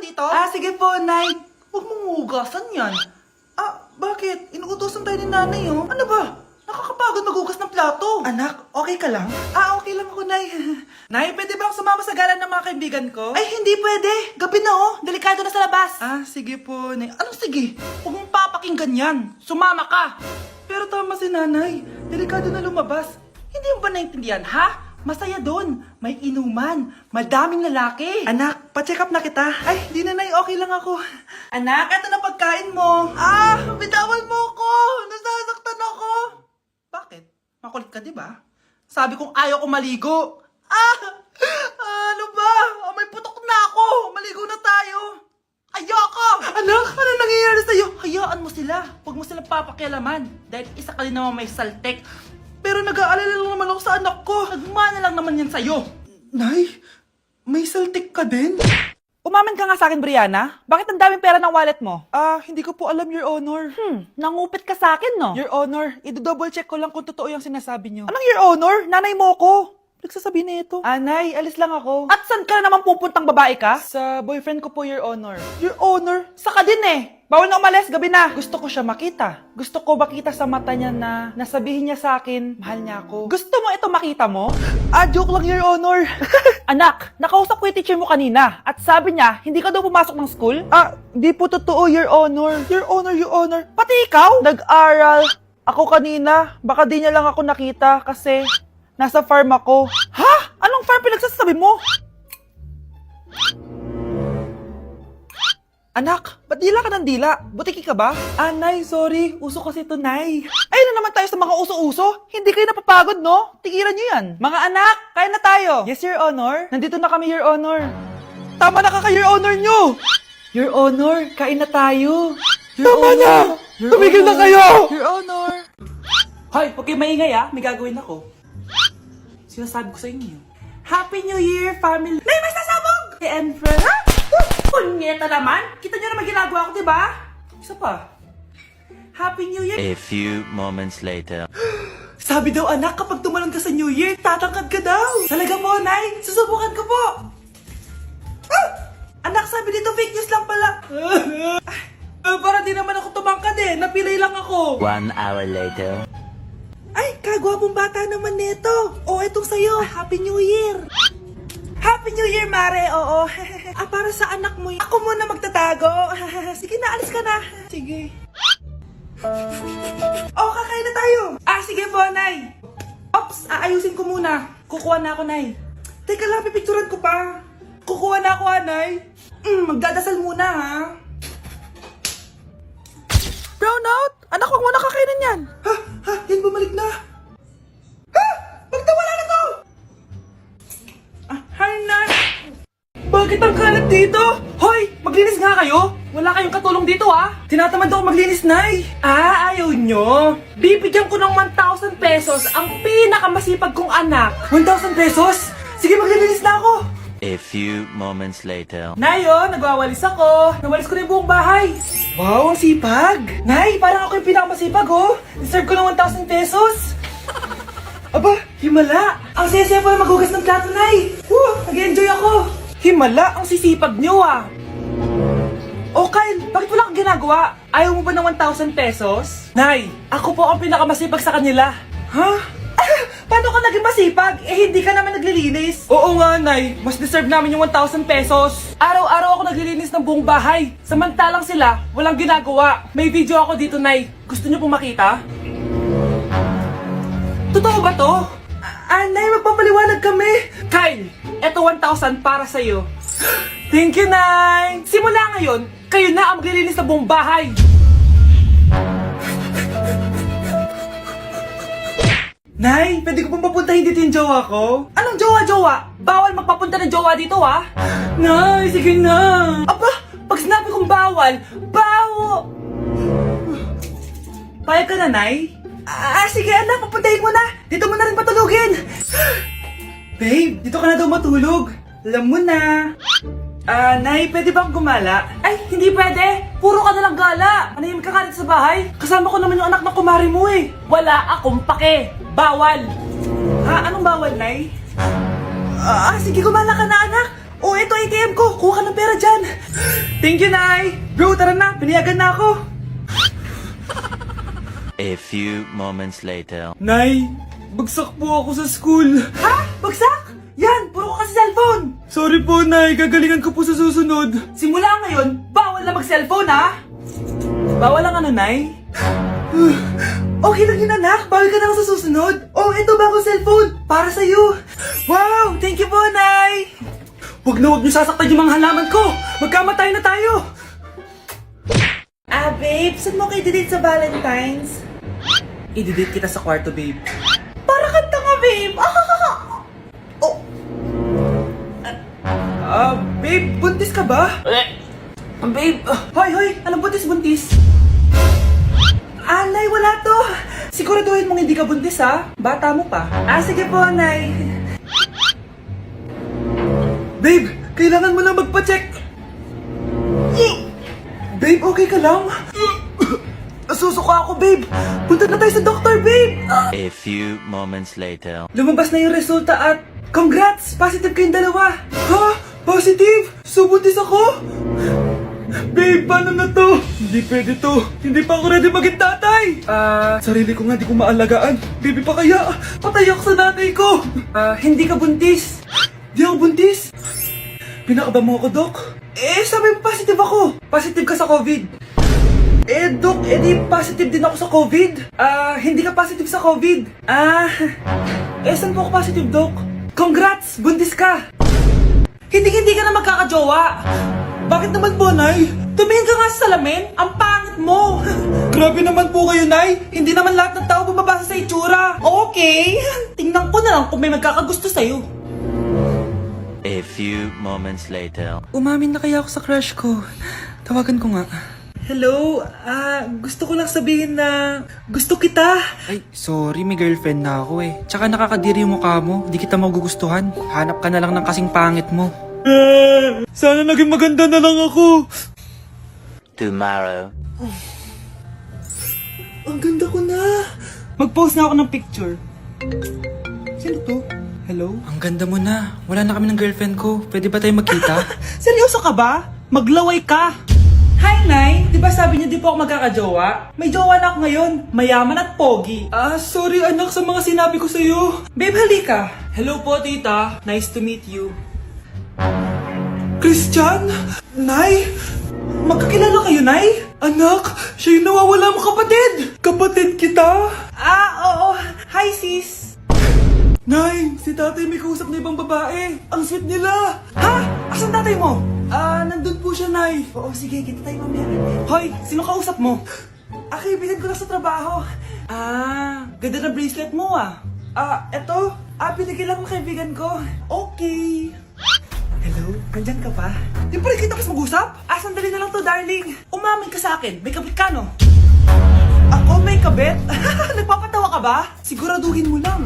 dito? Sige po, Nay. Huwag mong hugasan yan. Bakit? Inuutosan tayo ni Nanay, oh. Ano ba? Nakakapagod maghugas ng plato. Anak, okay ka lang? Okay lang ako, Nay. Nay, pwede ba akong sumama sa gala ng mga kaibigan ko? Ay, hindi pwede. Gabi na, oh. Delikado na sa labas. Sige po, Nay. Anong sige? Huwag mong papakinggan yan. Sumama ka. Pero tama si Nanay. Delikado na lumabas. Hindi mo ba naintindihan, ha? Masaya doon. May inuman. Madaming lalaki. Anak, pa-check up na kita. Ay, di na, Nay. Okay lang ako. Anak, eto na pagkain mo. Bitawan mo ko. Nasasaktan ako. Bakit? Makulit ka, di ba? Sabi kong ayaw ko maligo. Ano ba? May putok na ako. Maligo na tayo. Ayoko! Anak, ano nangyayari sa'yo? Hayaan mo sila. Huwag mo sila papakialaman. Dahil isa ka rin naman may saltek. Pero nag-aalala lang naman ako sa anak ko. Nagmana lang naman yan sa'yo. Nay, may saltik ka din? Umamin ka nga sa akin, Brianna. Bakit ang daming pera ng wallet mo? Hindi ko po alam, Your Honor. Nangupit ka sa akin, no? Your Honor, i-double check ko lang kung totoo yung sinasabi niyo. Anong Your Honor? Nanay mo ko. Nagsasabi na ito. Nay, alis lang ako. At saan ka naman pupuntang babae ka? Sa boyfriend ko po, Your Honor. Your Honor? Saka din eh. Bawal na umalis, gabi na. Gusto ko siya makita. Gusto ko makita sa mata niya na nasabihin niya sa akin, mahal niya ako. Gusto mo ito makita mo? Joke lang, Your Honor. Anak, nakausap ko yung teacher mo kanina at sabi niya, hindi ka daw pumasok ng school? Di po totoo, Your Honor. Your Honor, Your Honor. Pati ikaw? Nag-aral. Ako kanina, baka di niya lang ako nakita kasi nasa farm ako. Ha? Anong farm pinagsasabi mo? Anak, ba't dila ka ng dila? Butiki ka ba? Nay, sorry. Uso kasi ito, Nay. Ayun na naman tayo sa mga uso-uso. Hindi kayo napapagod, no? Tigilan nyo yan. Mga anak, kain na tayo. Yes, Your Honor. Nandito na kami, Your Honor. Tama na ka, Your Honor nyo. Your Honor, kain na tayo. Tama na! Tumigil na kayo! Your Honor. Hoy, huwag kayo maingay, May gagawin ako. Sinasabi ko sa inyo. Happy New Year, family! Nay, may sasabog! And friend, Punyeta naman! Kita nyo naman ginagawa ko, diba? Isa pa. Happy New Year! A few moments later. Sabi daw, anak, kapag tumalon ka sa New Year, tatangkad ka daw! Talaga po, Nay! Susubukan ko po! Anak, sabi dito, fake news lang pala! Para di naman ako tumangkad napilay lang ako! 1 hour later. Ay, kagwapong bata naman nito. Etong sa'yo. Happy New Year. Happy New Year, Mare. Oo. Para sa anak mo. Ako muna magtatago. Sige na, alis ka na. Sige. Kakain na tayo. Sige po, Nay. Ops, aayusin ko muna. Kukuha na ako, Nay. Teka lang, pipicturan ko pa. Kukuha na ako, Nay. Magdadasal muna, ha. Brownout? Anak, huwag mo na kakainin yan. Yan bumalik na. Magdawala na to! Hi, Nay! Bakit ang kalat dito? Hoy, maglinis nga kayo. Wala kayong katulong dito, Tinatamad ako maglinis, Nay. Ayaw nyo. Bibigyan ko ng 1,000 pesos ang pinakamasipag kong anak. 1,000 pesos? Sige, maglilinis na ako. A few moments later. Nay, nagwawalis ako. Nawalis ko na yung buong bahay. Wow, ang sipag. Nay, parang ako yung pinakamasipag, Deserve ko ng 1,000 pesos. Aba, himala. Ang saya-saya pala maghugas ng plato, Nay. Nag-enjoy ako. Himala, ang sisipag nyo, Kyle, bakit wala kang ginagawa? Ayaw mo ba ng 1,000 pesos? Nay, ako po ang pinakamasipag sa kanila. Paano ka naging masipag? Hindi ka naman naglilinis. Oo nga, Nay. Mas deserve namin yung 1,000 pesos. Araw-araw ako naglilinis ng buong bahay. Samantalang sila, walang ginagawa. May video ako dito, Nay. Gusto niyo pong makita? Totoo ba to? Nay, magpapaliwanag kami. Kyle, eto 1,000 para sa'yo. Thank you, Nay. Simula ngayon, kayo na ang maglilinis ng buong bahay. Nay, pwede ko pong papuntahin dito yung jowa ko? Anong jowa-jowa? Bawal magpapunta ng jowa dito, Nay, sige na. Aba, pag sinabi kong bawal, Payag ka na, Nay? Sige anak, papuntahin mo na. Dito mo na rin patulugin. Babe, dito ka na daw matulog. Alam mo na. Nay, pwede bang gumala? Ay, hindi pwede. Puro ka nalang gala. Manahimik ka dito sa bahay. Kasama ko naman yung anak ng kumari mo Wala akong pake. Bawal. Anong bawal, Nay? Sige, gumala ka na, anak. ito ATM ko. Kuha ka ng pera dyan. Thank you, Nay. Bro, tara na. Pinayagan na ako. A few moments later. Nay, bagsak po ako sa school. Ha? Bagsak? Yan, puro ka kasi cellphone. Sorry po, Nay. Gagalingan ko po sa susunod. Simula ngayon, bawal na mag-cellphone, ha? Bawal lang ano, Nay? Okay lang yun, anak. Bawal ka na lang sa susunod. Oh, ito bagong cellphone. Para sa'yo. Wow, thank you po, Nay. Huwag niyo sasaktan yung mga halaman ko. Magkamatay na tayo. Babe, saan mo kayo i-delete sa Valentine's? I-delete kita sa kwarto, babe. Para kanta nga, babe. Oh. Babe, buntis ka ba? Babe, hoy, anong buntis? Nay, wala to. Siguraduhin mong hindi ka buntis, ha? Bata mo pa. Sige po, Nay. Babe, kailangan mo na magpa-check. Babe, okay ka lang? Nasusuka ako, babe. Punta na tayo sa doktor, babe. A few moments later. Lumabas na yung resulta at congrats! Positive kayong dalawa. Ha? Positive? So, buntis ako? Babe, paano na to? Hindi pwede to. Hindi pa ako ready maging tatay. Sarili ko nga di ko maalagaan. Baby pa kaya? Patay ako sa nanay ko. Hindi ka buntis. Di ako buntis. Pinakaba mo ako, Dok? Sabi mo positive ako. Positive ka sa COVID. Dok, di positive din ako sa COVID. Hindi ka positive sa COVID. Saan po ako positive, Dok? Congrats! Buntis ka! Hindi ka na magkakajowa. Bakit naman po, Nay? Tumingin ka nga sa salamin. Ang pangit mo. Grabe naman po kayo, Nay. Hindi naman lahat ng tao bumabasa sa itsura. Okay. Tingnan ko na lang kung may magkakagusto sa'yo. A few moments later. Umamin na kaya ako sa crush ko. Tawagan ko nga. Hello, gusto ko lang sabihin na gusto kita. Ay, sorry, may girlfriend na ako eh. Tsaka nakakadiri yung mukha mo, di kita magugustuhan. Hanap ka na lang ng kasing pangit mo. Sana naging maganda na lang ako. Tomorrow. Ang ganda ko na. Mag-post na ako ng picture. Sino to? Hello? Ang ganda mo na. Wala na kami ng girlfriend ko. Pwede ba tayo magkita? Seryoso ka ba? Maglaway ka. Hi, Nay! Di ba sabi niyo di po ako magkakajowa? May jowa na ako ngayon. Mayaman at pogi. Sorry anak sa mga sinabi ko sa'yo. Babe, halika. Hello po, tita. Nice to meet you. Christian? Nay? Magkakilala kayo, Nay? Anak, siya yung nawawala mo kapatid. Kapatid kita? Oo. Hi, sis. Nay, si tatay may kausap na ibang babae. Ang sweet nila. Ha? Asan tatay mo? Nandun po siya, Nay. Oo, sige, kita tayo mamaya. Hoy, sino kausap mo? Kaibigan ko lang sa trabaho. Ganda na bracelet mo eto. Binigay lang ng kaibigan ko. Okay. Hello, nandyan ka pa? Di pa rin kita mas mag-usap? Sandali na lang to, darling. Umamin ka sa akin, may kabit ka, no? Ako may kabit? Nagpapatawa ka ba? Siguraduhin mo lang.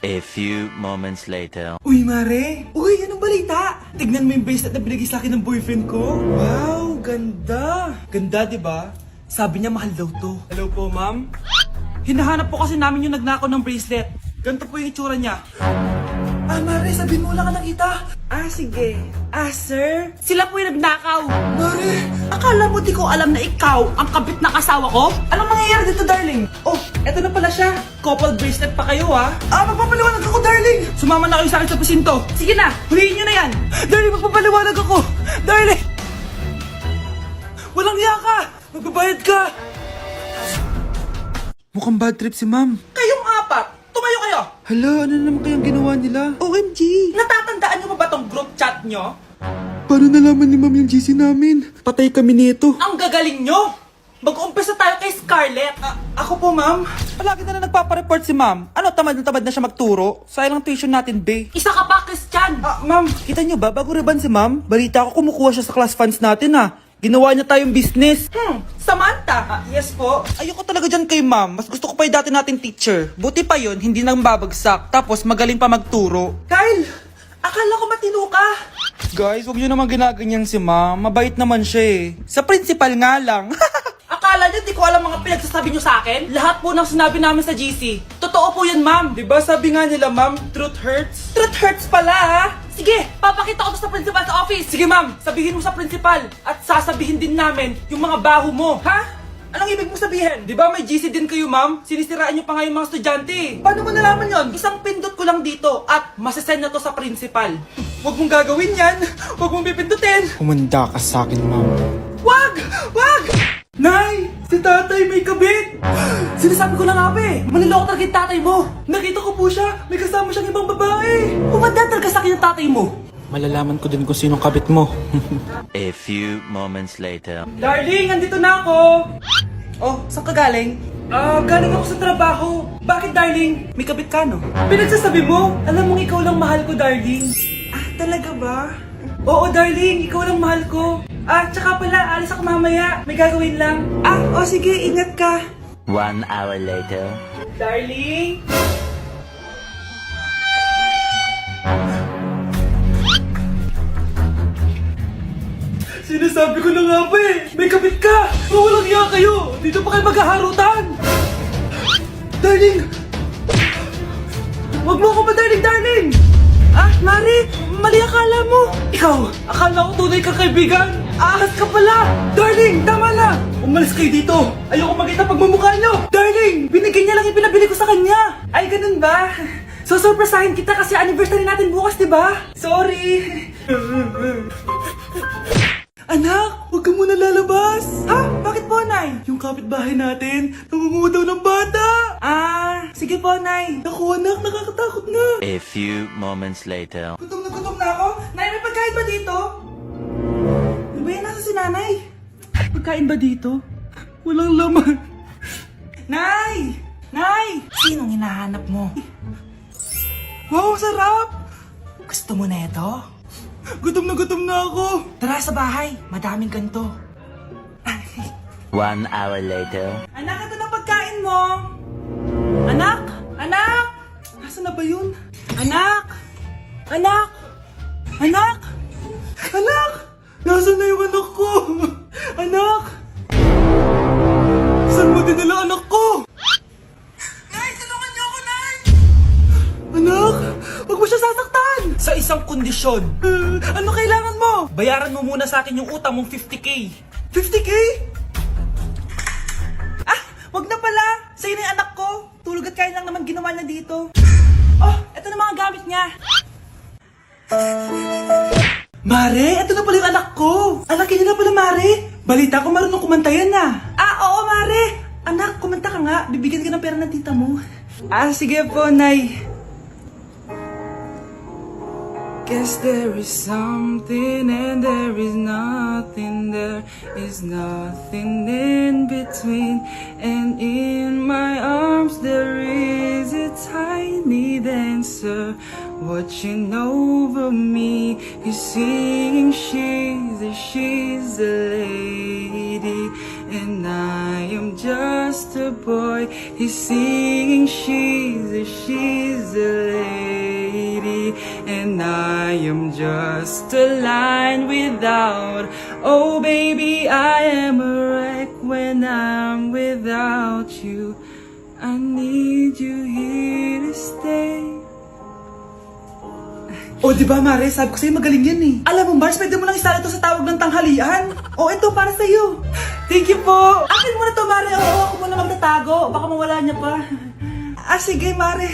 A few moments later. Uy, Mare! Uy, anong balita? Tignan mo yung bracelet na binigay sa akin ng boyfriend ko. Wow, ganda! Ganda, di ba? Sabi niya mahal daw to. Hello po, ma'am? Hinahanap po kasi namin yung nagnakaw ng bracelet. Ganito po yung itsura niya. Mare, sabihin mo wala ka nakita. Sige. Sir? Sila po yung nagnakaw. Mare! Akala mo di ko alam na ikaw ang kabit ng asawa ko? Anong mangyayari dito, darling? Oh, eto na pala siya. Couple bracelet pa kayo, magpapaliwanag ako, darling. Sumama na kayo sa akin sa presinto. Sige na, huliin nyo na yan. Darling, magpapaliwanag ako. Darling! Walang hiya ka. Magbabayad ka. Mukhang bad trip si ma'am. Kayong apat, tumayo kayo. Hala, ano naman kayang ginawa nila? OMG! Natatandaan nyo ba tong group chat nyo? Paano nalaman ni ma'am yung GC namin? Patay kami nito. Ang gagaling nyo! Mag-uumpisa tayo kay Scarlett. Ako po, ma'am. Palagi na nagpapareport si ma'am. Tamad na siya magturo? Sayang lang tuition natin, be. Isa ka pa, Christian! Ma'am, kita nyo ba, bago reban si ma'am, balita ko kumukuha siya sa class funds natin, Ginawa niya tayong business. Samantha? Yes po. Ayoko talaga dyan kay ma'am. Mas gusto ko pa yung dati nating teacher. Buti pa yun, hindi nang babagsak. Tapos magaling pa magturo. Kyle! Akala ko matino ka. Guys, huwag niyo naman ginaganyan si ma'am. Mabait naman siya eh. Sa principal nga lang. Akala niyo di ko alam mga pinagsasabi niyo sa akin? Lahat po ng sinabi namin sa GC. Totoo po yan, ma'am. Diba sabi nga nila, ma'am, truth hurts? Truth hurts pala, Sige, papakita ko to sa principal sa office. Sige ma'am, sabihin mo sa principal. At sasabihin din namin yung mga baho mo. Ha? Anong ibig mo sabihin? Di ba may GC din kayo ma'am? Sinisiraan nyo pa nga yung mga estudyante. Paano mo nalaman yon? Isang pindot ko lang dito at masasend na to sa principal. Huwag mong gagawin yan. Huwag mong pipindutin. Humanda ka sa akin, ma'am. Wag! Wag! Nay! Si tatay may kabit! Sinasabi ko na nga ba eh! Maniloko talaga yung tatay mo! Nakita ko po siya! May kasama siyang ibang babae! Humanda talaga sa akin yung tatay mo! Malalaman ko din kung sinong kabit mo. A few moments later. Darling, andito na ako! Oh, saan ka galing? Galing ako sa trabaho. Bakit, darling? May kabit ka, no? Pinagsasabi mo? Alam mong ikaw lang mahal ko, darling. Ah, talaga ba? Oo, darling. Ikaw lang mahal ko. Tsaka pala, alis ako mamaya. May gagawin lang. Sige. Ingat ka. 1 hour later. Darling? Sinasabi ko na nga ba eh! May kabit ka! Walang iya kayo! Dito pa kayo maghaharutan! Darling! Huwag mo ako darling, darling! Mari! Mali akala mo! Ikaw! Akala ko tunay kang kaibigan! Ahas ka pala! Darling! Tama na! Umalis kayo dito! Ayoko makita pagmumukha nyo! Darling! Binigyan niya lang yung pinabili ko sa kanya! Ay, ganun ba? So, surpresahin kita kasi anniversary natin bukas, di ba? Sorry! Anak, huwag ka muna lalabas! Bakit po, Nay? Yung kapitbahay natin, nangungudaw ng bata! Sige po, Nay. Naku, anak, nakakatakot na. A few moments later. Gutom na ako. Nay, may pagkain ba dito? Ano ba yan? Nasa si Nanay? Pagkain ba dito? Walang laman. Nay! Nay! Sinong hinahanap mo? Wow, sarap! Gusto mo na ito? Gutom na ako. Tara sa bahay. Madaming ganito. 1 hour later. Anak, ito na pagkain mo. Anak! Anak! Nasaan na ba yun? Anak! Anak! Anak! Anak! Nasaan na yung anak ko? Anak! Saan mo dinala anak ko? Nay, tulungan niyo ako, Nay! Anak! Huwag mo siya sasaktan! Sa isang kondisyon. Ano kailangan mo? Bayaran mo muna sa akin yung utang mong 50k. 50k? Wag na pala! Sa'yo na yung anak ko! Tulog at kain lang naman ginawa niya dito. Oh, eto na mga gamit niya. Mare, eto na pala yung anak ko! Alaki niya na pala, Mare! Balita ko marunong kumanta yan na. Oo, Mare! Anak, kumanta ka nga. Bibigyan ka ng pera ng tita mo. Sige po, Nay. Guess there is something and there is nothing. There is nothing in between. And in my arms there is a tiny dancer watching over me. He's singing, she's a lady, and I am just a boy. He's singing, she's a lady, and I am just a line without. Oh baby, I am a wreck when I'm without you. I need you here to stay. Oh, di ba, Mare? Sabi ko sa'yo magaling yan eh. Alam mo, Mars, pwede mo lang isala ito sa tawag ng tanghalian. Oh, ito para sa'yo. Thank you po. Akin mo na to, Mare. Oo, ako muna magtatago. Baka mawala niya pa. Sige, Mare.